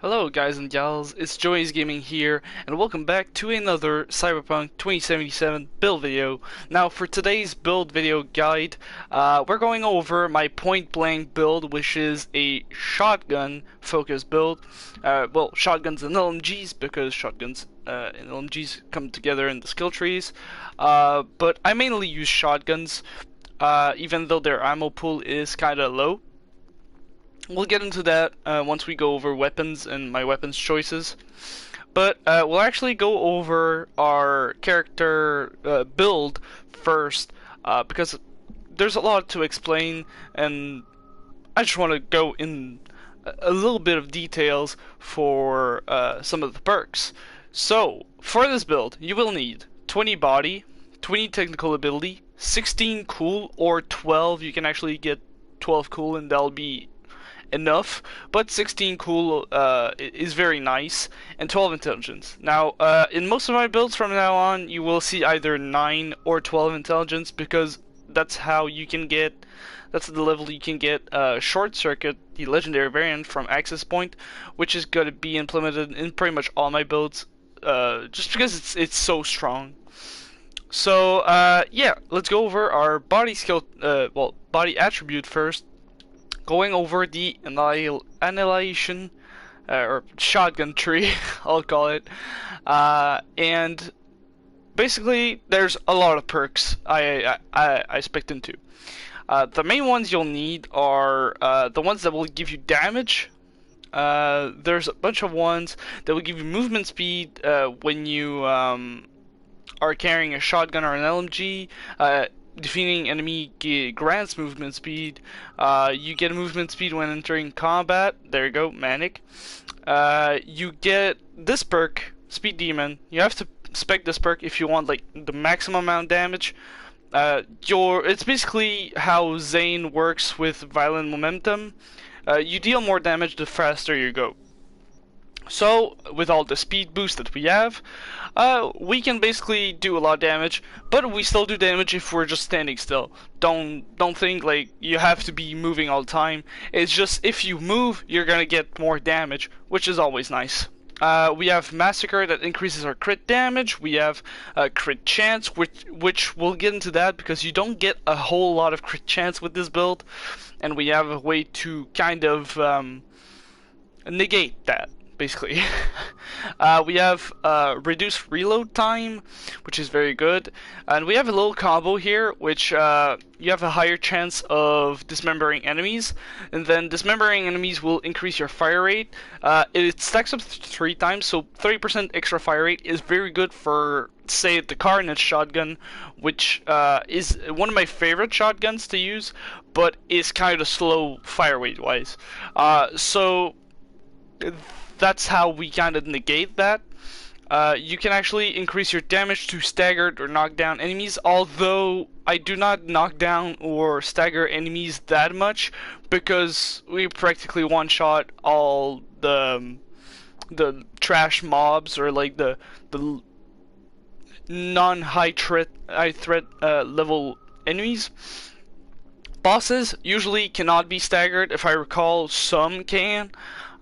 Hello guys and gals, it's Joey's Gaming here, and welcome back to another Cyberpunk 2077 build video. Now for today's build video guide, we're going over my point blank build, which is a shotgun focused build. Well, shotguns and LMGs, because shotguns and LMGs come together in the skill trees. But I mainly use shotguns, even though their ammo pool is kinda low. We'll get into that once we go over weapons and my weapons choices. But we'll actually go over our character build first because there's a lot to explain, and I just want to go in a little bit of details for some of the perks. So, for this build, you will need 20 body, 20 technical ability, 16 cool, or 12. You can actually get 12 cool and that'll be enough, but 16 cool is very nice, and 12 intelligence. Now, in most of my builds from now on, you will see either 9 or 12 intelligence, because that's how you can get, that's the level you can get Short Circuit, the legendary variant from Access Point, which is going to be implemented in pretty much all my builds, just because it's so strong. So, yeah, let's go over our body skill, well, body attribute first. Going over the annihilation or shotgun tree, I'll call it, and basically there's a lot of perks I spec'd into. The main ones you'll need are the ones that will give you damage. There's a bunch of ones that will give you movement speed when you are carrying a shotgun or an LMG. Defeating enemy grants movement speed. You get movement speed when entering combat. There you go, Manic. You get this perk, Speed Demon. You have to spec this perk if you want like the maximum amount of damage. It's basically how Zane works with Violent Momentum. You deal more damage the faster you go. So, with all the speed boost that we have, we can basically do a lot of damage, but we still do damage if we're just standing still. Don't think like you have to be moving all the time. It's just if you move, you're gonna get more damage, which is always nice. We have Massacre that increases our crit damage. We have crit chance, which we'll get into that because you don't get a whole lot of crit chance with this build, and we have a way to kind of negate that. Basically, we have reduced reload time, which is very good, and we have a little combo here, which you have a higher chance of dismembering enemies, and then dismembering enemies will increase your fire rate. It stacks up 3 times, so 30% extra fire rate is very good for, say, the Carnage shotgun, which is one of my favorite shotguns to use, but is kind of slow fire rate wise. So that's how we kind of negate that. You can actually increase your damage to staggered or knock down enemies, although I do not knock down or stagger enemies that much because we practically one-shot all the trash mobs, or like the non-high threat level enemies. Bosses usually cannot be staggered. If I recall, some can.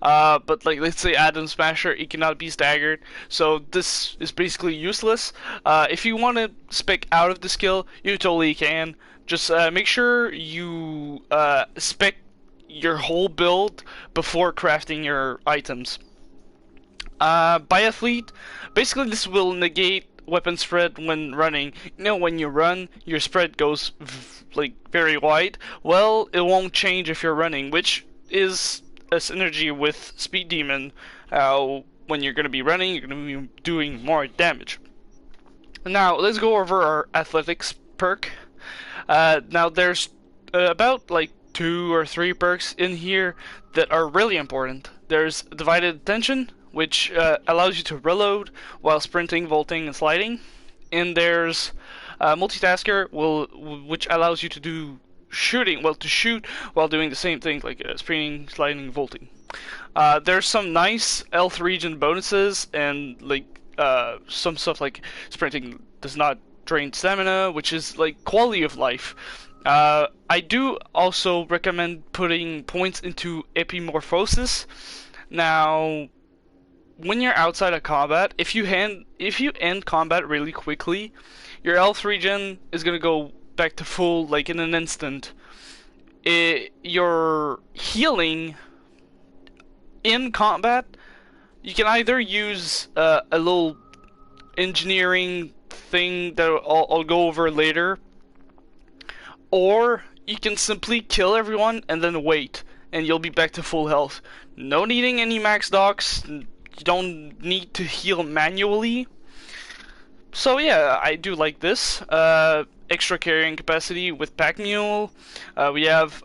But like, let's say Atom Smasher, it cannot be staggered, so this is basically useless. If you want to spec out of the skill, you totally can. Just make sure you spec your whole build before crafting your items. Biathlete, basically this will negate weapon spread when running. You know, when you run, your spread goes like very wide. Well, it won't change if you're running, which is a synergy with Speed Demon. When you're going to be running, you're going to be doing more damage. Now, let's go over our athletics perk. Now, there's about like 2 or 3 perks in here that are really important. There's Divided Attention, which allows you to reload while sprinting, vaulting, and sliding. And there's Multitasker, which allows you to do to shoot while doing the same thing, like sprinting, sliding, vaulting. There's some nice health region bonuses, and like some stuff like sprinting does not drain stamina, which is like quality of life. I do also recommend putting points into epimorphosis. Now, when you're outside of combat, if you end combat really quickly, your health regen is gonna go back to full like in an instant. Your healing in combat, you can either use a little engineering thing that I'll go over later, or you can simply kill everyone and then wait, and you'll be back to full health. No needing any max docs. You don't need to heal manually. So yeah, I do like this. Extra carrying capacity with Pack Mule. We have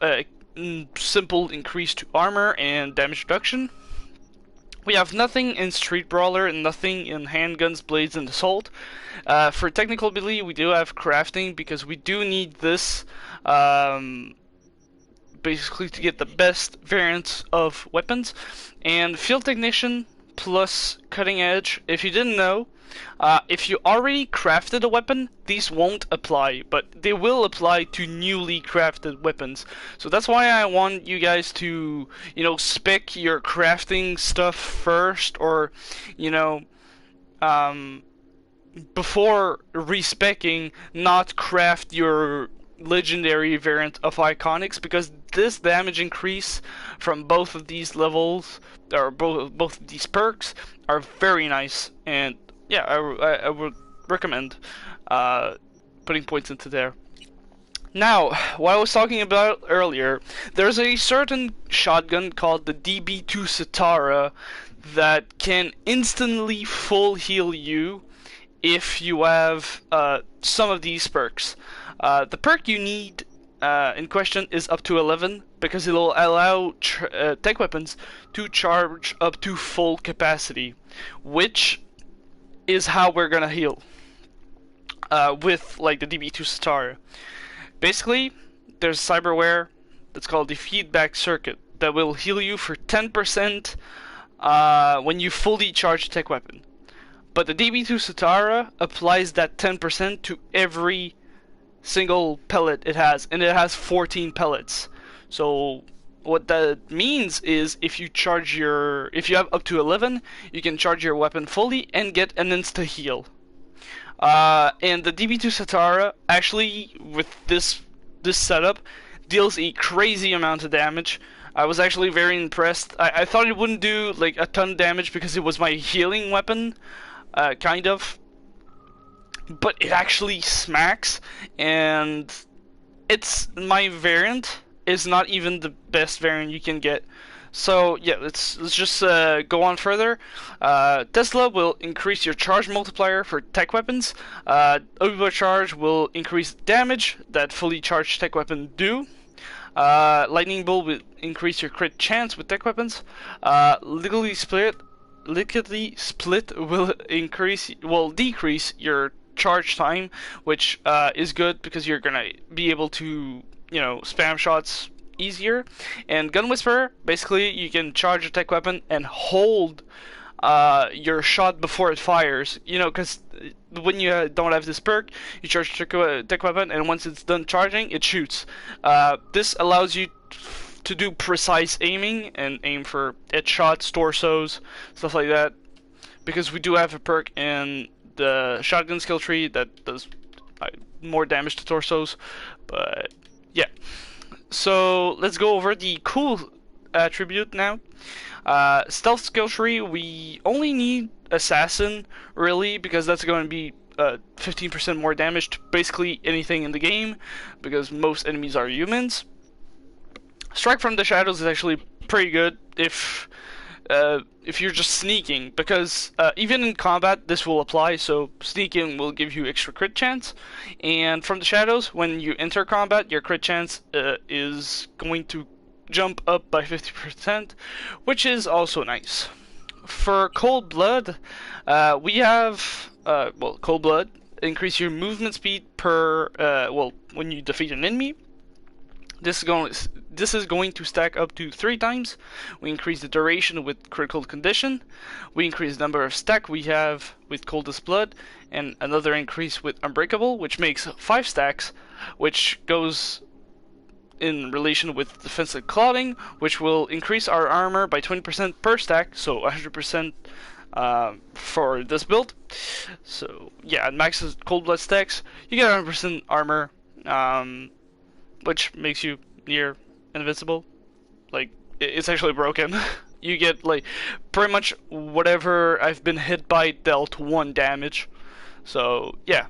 simple increase to armor and damage reduction. We have nothing in Street Brawler and nothing in Handguns, Blades, and Assault. For technical ability, we do have crafting because we do need this basically to get the best variants of weapons. And Field Technician plus Cutting Edge. If you didn't know, if you already crafted a weapon, these won't apply, but they will apply to newly crafted weapons. So that's why I want you guys to, spec your crafting stuff first, or, before respecing, not craft your legendary variant of Iconics, because this damage increase from both of these levels, or both of these perks, are very nice, and yeah, I would recommend putting points into there. Now, what I was talking about earlier, there's a certain shotgun called the DB2 Satara that can instantly full heal you if you have some of these perks. The perk you need in question is up to 11, because it'll allow tech weapons to charge up to full capacity, which is how we're gonna heal with like the DB2 Satara. Basically, there's Cyberware that's called the feedback circuit that will heal you for 10% when you fully charge a tech weapon. But the DB2 Satara applies that 10% to every single pellet it has, and it has 14 pellets. So what that means is if you have up to 11, you can charge your weapon fully and get an insta heal. And the DB2 Satara actually, with this setup, deals a crazy amount of damage. I was actually very impressed. I thought it wouldn't do like a ton of damage because it was my healing weapon, kind of. But it actually smacks, and it's my variant is not even the best variant you can get. So yeah, let's just go on further. Tesla will increase your charge multiplier for tech weapons. Overcharge will increase damage that fully charged tech weapons do. Lightning Bolt will increase your crit chance with tech weapons. Lickety Split will decrease your charge time, which is good because you're gonna be able to spam shots easier. And Gun Whisperer, basically you can charge a tech weapon and hold your shot before it fires, because when you don't have this perk, you charge tech weapon, and once it's done charging, it shoots. This allows you to do precise aiming and aim for headshots, torsos, stuff like that, because we do have a perk in the shotgun skill tree that does more damage to torsos. But yeah, so let's go over the cool attribute now. Stealth skill tree, we only need Assassin really, because that's going to be 15% more damage to basically anything in the game, because most enemies are humans. Strike from the Shadows is actually pretty good if you're just sneaking, because even in combat this will apply. So sneaking will give you extra crit chance, and from the Shadows, when you enter combat, your crit chance is going to jump up by 50%, which is also nice. For Cold Blood, we have Cold Blood increase your movement speed per when you defeat an enemy. This is going to stack up to 3 times. We increase the duration with Critical Condition. We increase the number of stack we have with Coldest Blood, and another increase with Unbreakable, which makes 5 stacks, which goes in relation with defensive clothing, which will increase our armor by 20% per stack, so 100% for this build. So yeah, at max cold blood stacks, you get 100% armor, which makes you near invincible. Like, it's actually broken. You get like pretty much whatever I've been hit by dealt 1 damage. So yeah,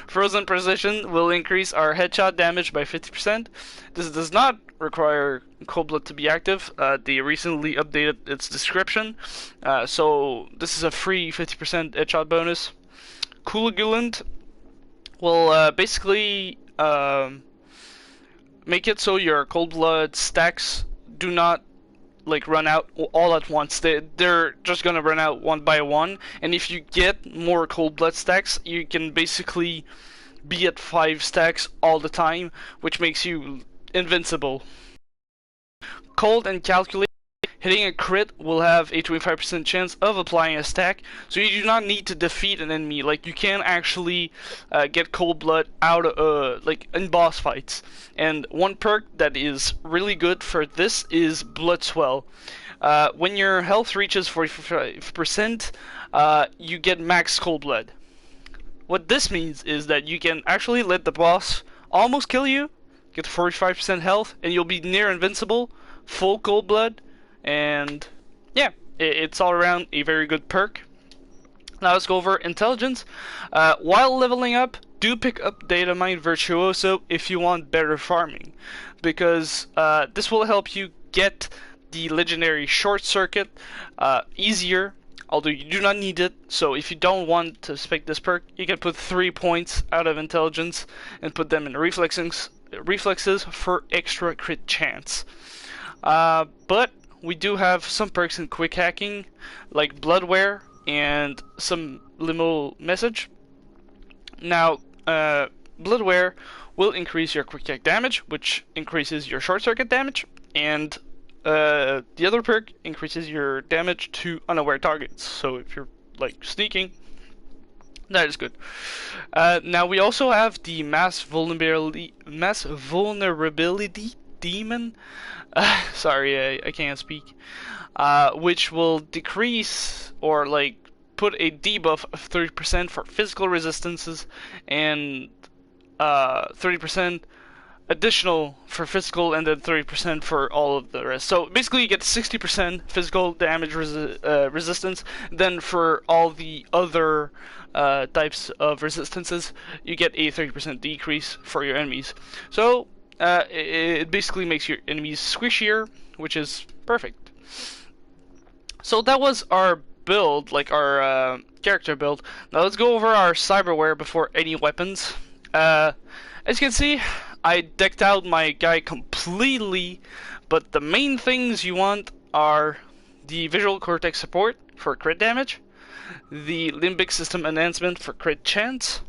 Frozen Precision will increase our headshot damage by 50%. This does not require Cold Blood to be active. They recently updated its description, so this is a free 50% headshot bonus. Coolagulant will basically make it so your Cold Blood stacks do not like run out all at once. They're just gonna run out one by one, and if you get more cold blood stacks, you can basically be at 5 stacks all the time, which makes you invincible. Cold and calculate. Hitting a crit will have a 25% chance of applying a stack, so you do not need to defeat an enemy. Like, you can actually get cold blood out like in boss fights. And one perk that is really good for this is Blood Swell. When your health reaches 45%, you get max cold blood. What this means is that you can actually let the boss almost kill you, get 45% health, and you'll be near invincible, full cold blood. And yeah, it's all around a very good perk. Now let's go over intelligence. While leveling up, do pick up Data Mine Virtuoso if you want better farming, because this will help you get the legendary Short Circuit easier, although you do not need it. So if you don't want to spec this perk, you can put 3 points out of intelligence and put them in reflexes for extra crit chance. But we do have some perks in quick hacking, like Bloodware and some limo message. Now, Bloodware will increase your quick hack damage, which increases your short circuit damage, and the other perk increases your damage to unaware targets. So if you're like sneaking, that is good. Now we also have the mass vulnerability demon. Sorry, I can't speak. Which will decrease or like put a debuff of 30% for physical resistances and 30% additional for physical, and then 30% for all of the rest. So basically you get 60% physical damage resistance. Then for all the other types of resistances, you get a 30% decrease for your enemies. So it basically makes your enemies squishier, which is perfect. So that was our build, like our character build. Now let's go over our cyberware before any weapons. As you can see, I decked out my guy completely, but the main things you want are the visual cortex support for crit damage, the limbic system enhancement for crit chance,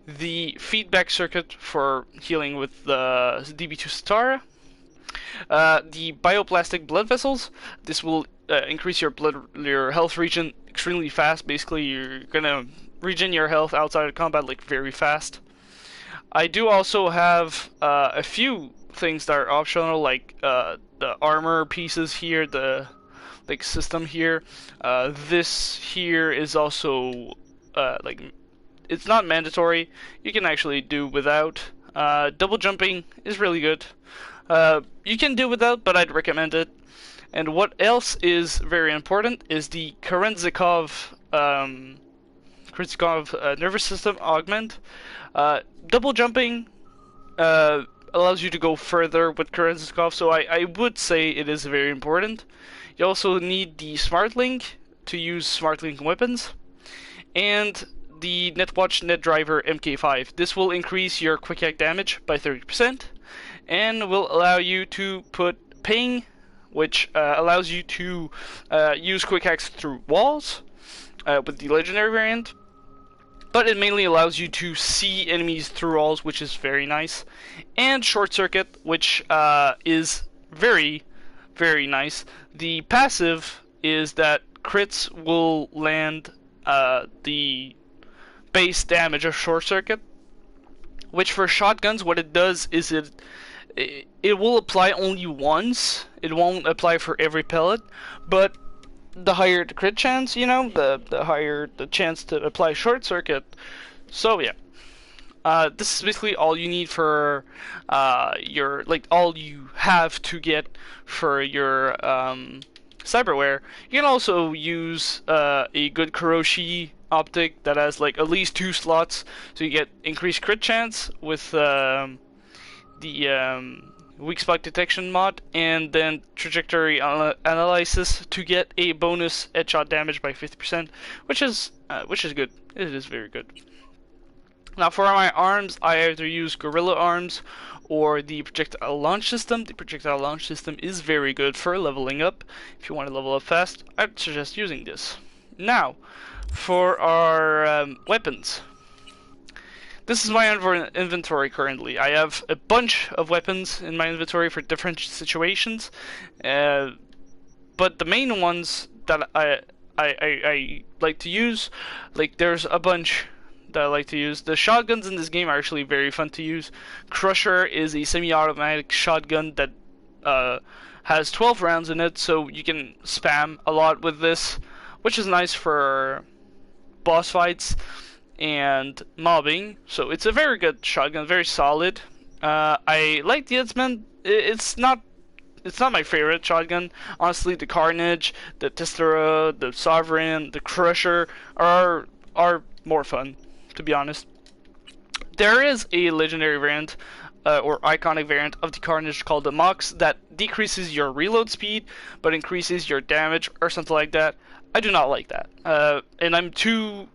the feedback circuit for healing with the DB2 Stara, the bioplastic blood vessels. This will increase your health regen extremely fast. Basically, you're gonna regen your health outside of combat like very fast. I do also have a few things that are optional, like the armor pieces here, the like system here. This here is also like, it's not mandatory. You can actually do without. Double jumping is really good. You can do without, but I'd recommend it. And what else is very important is the Kerenzikov nervous system augment. Double jumping allows you to go further with Kerenzikov, so I would say it is very important. You also need the Smart Link to use Smart Link weapons, and the Netwatch NetDriver MK5. This will increase your quick hack damage by 30% and will allow you to put ping, which allows you to use quick hacks through walls with the legendary variant. But it mainly allows you to see enemies through walls, which is very nice. And Short Circuit, which is very, very nice. The passive is that crits will land the base damage of Short Circuit, which for shotguns, what it does is it it will apply only once. It won't apply for every pellet, but the higher the crit chance, you know, the higher the chance to apply short circuit. So yeah. This is basically all you need for your, like, all you have to get for your cyberware. You can also use a good Kuroshi optic that has like at least 2 slots, so you get increased crit chance with the weak spot detection mod, and then trajectory analysis to get a bonus headshot damage by 50%, which is good. It is very good. Now for my arms, I either use Gorilla Arms or the projectile launch system. The projectile launch system is very good for leveling up. If you want to level up fast, I'd suggest using this. Now, for our weapons. This is my inventory currently. I have a bunch of weapons in my inventory for different situations, but the main ones that I like to use, like there's a bunch that I like to use. The shotguns in this game are actually very fun to use. Crusher is a semi-automatic shotgun that has 12 rounds in it, so you can spam a lot with this, which is nice for boss fights and mobbing. So it's a very good shotgun, very solid. I like the Edsman. It's not my favorite shotgun. Honestly, the Carnage, the Testera, the Sovereign, the Crusher are more fun, to be honest. There is a legendary variant or iconic variant of the Carnage called the Mox that decreases your reload speed but increases your damage or something like that. I do not like that, and I'm too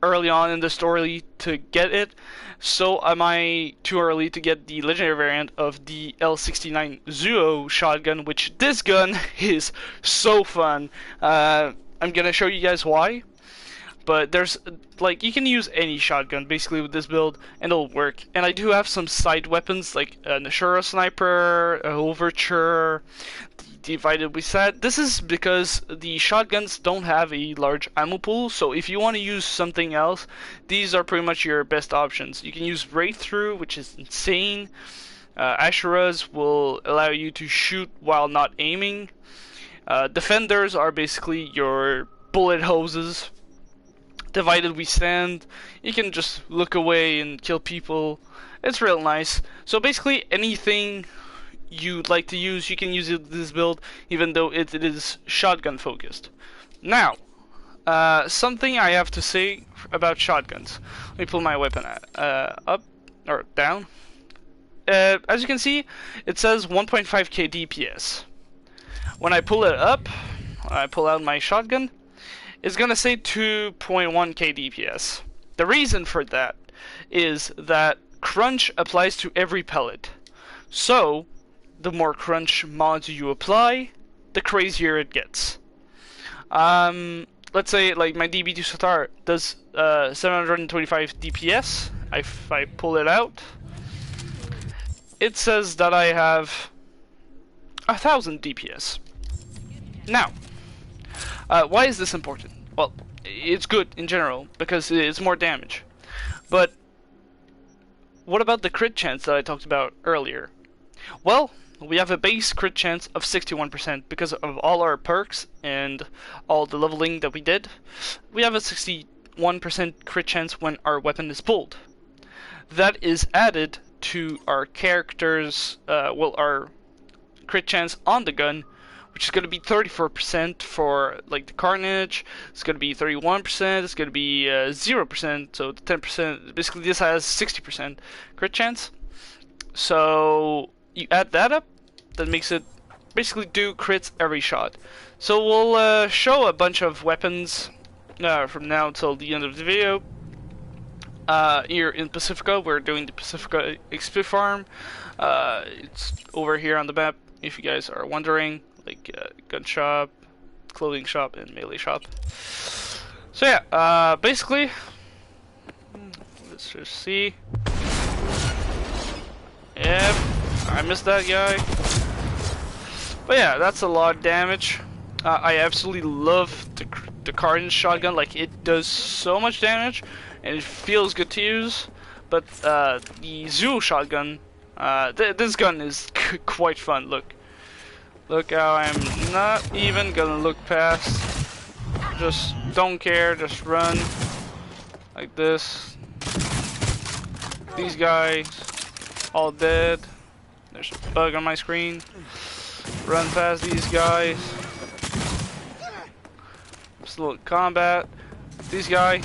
early on in the story to get it, so am I too early to get the legendary variant of the L69 Zuo shotgun, which this gun is so fun. I'm gonna show you guys why. But there's, like, you can use any shotgun basically with this build and it'll work. And I do have some side weapons like a Nashura Sniper, a Overture, the Divided We Set. This is because the shotguns don't have a large ammo pool, so if you want to use something else, these are pretty much your best options. You can use Breakthrough, which is insane. Asheras will allow you to shoot while not aiming. Defenders are basically your bullet hoses. Divided We Stand, you can just look away and kill people. It's real nice. So basically anything you'd like to use, you can use it in this build, even though it is shotgun focused. Now, something I have to say about shotguns. Let me pull my weapon up, or down. As you can see, it says 1.5k DPS. When I pull it up, I pull out my shotgun, it's gonna say 2.1k DPS. The reason for that is that crunch applies to every pellet. So, the more crunch mods you apply, the crazier it gets. Let's say like my DB2 Satar does 725 DPS. If I pull it out, it says that I have 1000 DPS. Now, why is this important? Well, it's good in general because it's more damage. But what about the crit chance that I talked about earlier? Well, we have a base crit chance of 61% because of all our perks and all the leveling that we did. We have a 61% crit chance when our weapon is pulled. That is added to our character's, our crit chance on the gun, which is going to be 34% for like the Carnage. It's going to be 31%. It's going to be 0%. So 10%. Basically, this has 60% crit chance. So you add that up, that makes it basically do crits every shot. So we'll show a bunch of weapons from now until the end of the video. Here in Pacifica, we're doing the Pacifica XP farm. It's over here on the map, if you guys are wondering. Like gun shop, clothing shop, and melee shop. So yeah, basically, let's just see. Yep, I missed that guy. But yeah, that's a lot of damage. I absolutely love the Carnage shotgun. Like, it does so much damage, and it feels good to use. But the Zuo shotgun, This gun is quite fun. Look how I'm not even gonna look past. Just don't care. Just run like this. These guys all dead. There's a bug on my screen. Run past these guys. Slow combat. These guys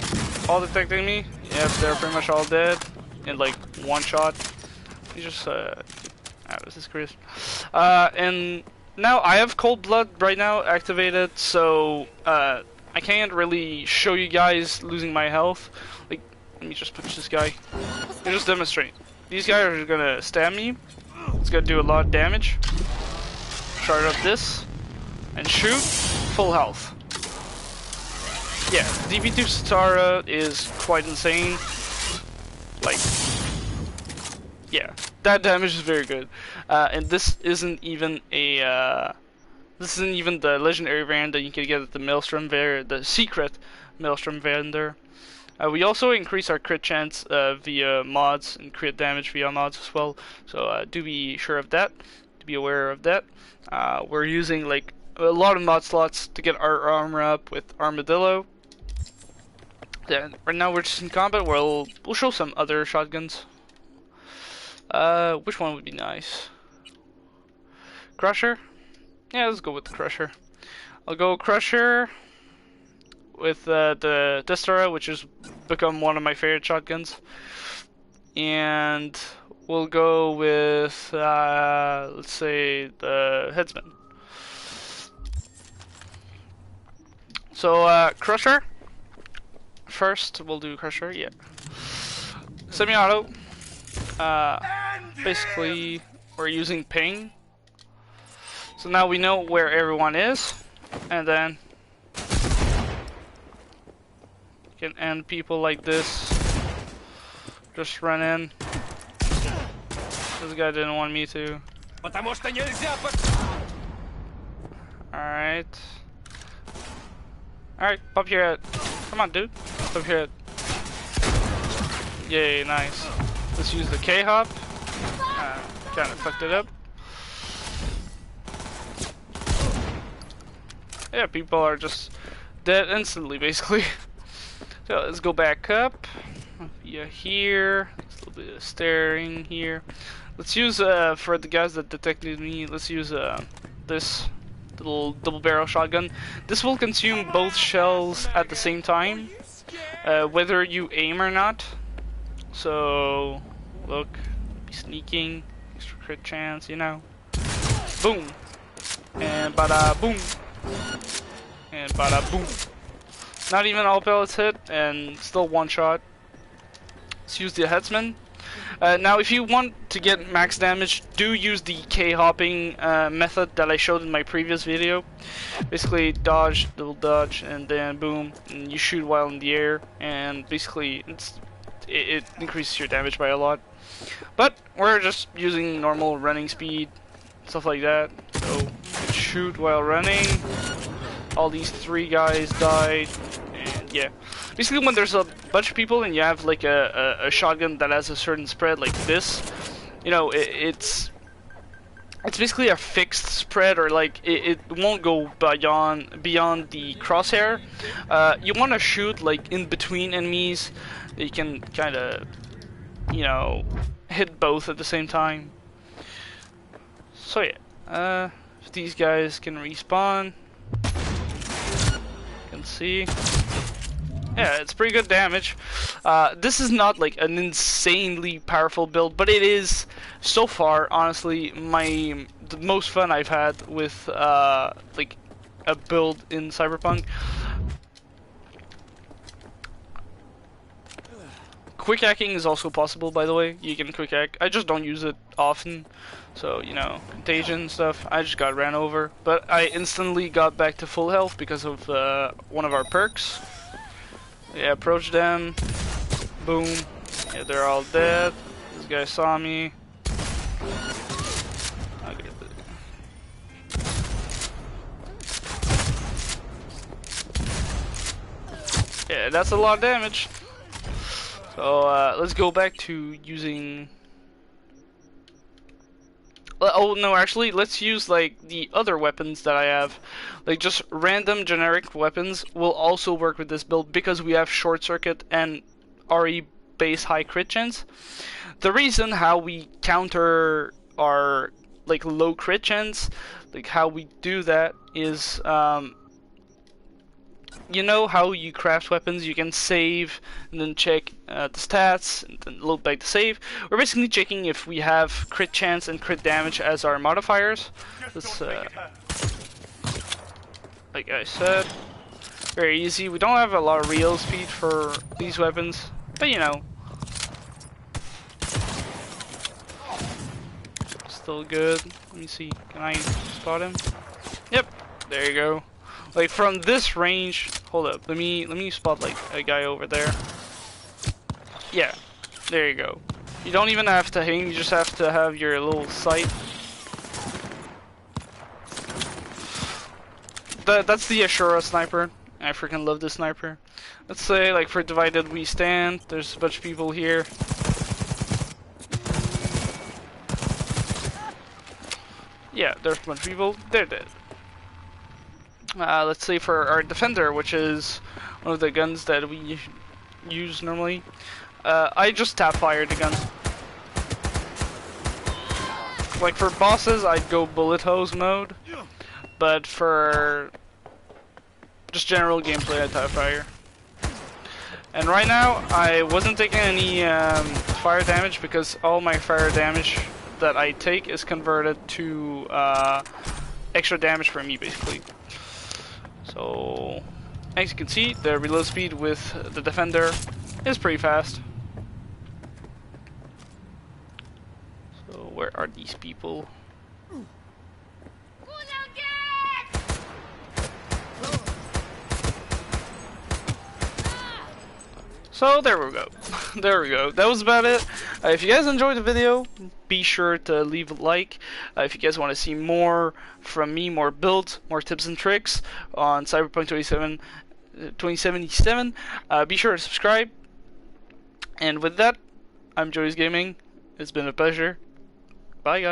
all detecting me. Yep, they're pretty much all dead in like one shot. You just this is crisp. And now I have cold blood right now activated, so I can't really show you guys losing my health. Like, let me just punch this guy. And just demonstrate. These guys are gonna stab me. It's gonna do a lot of damage. Start up this and shoot. Full health. Yeah, DP2 Satara is quite insane. Like, yeah, that damage is very good. And this isn't even a the legendary variant that you can get at the Maelstrom the secret Maelstrom vendor. We also increase our crit chance via mods and crit damage via mods as well. So do be sure of that. To be aware of that. We're using like a lot of mod slots to get our armor up with Armadillo. Yeah, right now we're just in combat. We'll show some other shotguns. Which one would be nice? Crusher? Yeah, let's go with the Crusher. I'll go Crusher with the Testera, which has become one of my favorite shotguns. And we'll go with, let's say, the Headsman. So, Crusher. First, we'll do Crusher, yeah. Semi-auto. Basically, we're using ping. So now we know where everyone is, and then you can end people like this. Just run in. This guy didn't want me to. Alright. Alright, pop your head. Come on, dude. Pop your head. Yay, nice. Let's use the K-hop. Kinda fucked it up. Yeah, people are just dead instantly, basically. So let's go back up. Yeah, here. There's a little bit of staring here. Let's use, for the guys that detected me, let's use this little double barrel shotgun. This will consume both shells at the same time, whether you aim or not. So, look, be sneaking, extra crit chance, you know. Boom! And bada boom! And bada boom! Not even all pellets hit, and still one shot. Let's use the Headsman. Now, if you want to get max damage, do use the K-hopping method that I showed in my previous video. Basically, dodge, double dodge, and then boom, and you shoot while in the air, and basically it increases your damage by a lot. But we're just using normal running speed, stuff like that. So you can shoot while running. All these three guys died, and yeah. Basically, when there's a bunch of people and you have like a shotgun that has a certain spread like this, you know, it's basically a fixed spread, or like it won't go beyond the crosshair. You want to shoot like in between enemies that you can kind of, you know, hit both at the same time. So yeah, these guys can respawn. You can see. Yeah, it's pretty good damage. This is not like an insanely powerful build, but it is, so far, honestly, the most fun I've had with like a build in Cyberpunk. Quick hacking is also possible, by the way. You can quick hack. I just don't use it often, so you know, contagion stuff. I just got ran over, but I instantly got back to full health because of one of our perks. Yeah, approach them. Boom. Yeah, they're all dead. This guy saw me. Okay. Yeah, that's a lot of damage. So let's go back to using Oh no, actually, let's use like the other weapons that I have. Like just random generic weapons will also work with this build because we have short circuit and RE base high crit chance. The reason how we counter our like low crit chance, like how we do that is you know how you craft weapons, you can save and then check the stats and then load back to save. We're basically checking if we have crit chance and crit damage as our modifiers. This, like I said, very easy. We don't have a lot of real speed for these weapons, but you know, still good. Let me see, can I spot him? Yep, there you go. Like from this range, hold up, let me spot like a guy over there. Yeah, there you go. You don't even have to aim, you just have to have your little sight. That's the Ashura sniper. I freaking love this sniper. Let's say like for Divided We Stand, there's a bunch of people here. Yeah, there's a bunch of people, they're dead. Let's say for our Defender, which is one of the guns that we use normally. I just tap fire the gun. Like for bosses, I'd go bullet hose mode, but for just general gameplay, I tap fire. And right now, I wasn't taking any fire damage because all my fire damage that I take is converted to extra damage for me, basically. So, as you can see, the reload speed with the Defender is pretty fast. So, where are these people? So there we go. There we go. That was about it. If you guys enjoyed the video, be sure to leave a like. If you guys want to see more from me, more builds, more tips and tricks on Cyberpunk 2077, be sure to subscribe. And with that, I'm Joey's Gaming. It's been a pleasure. Bye guys.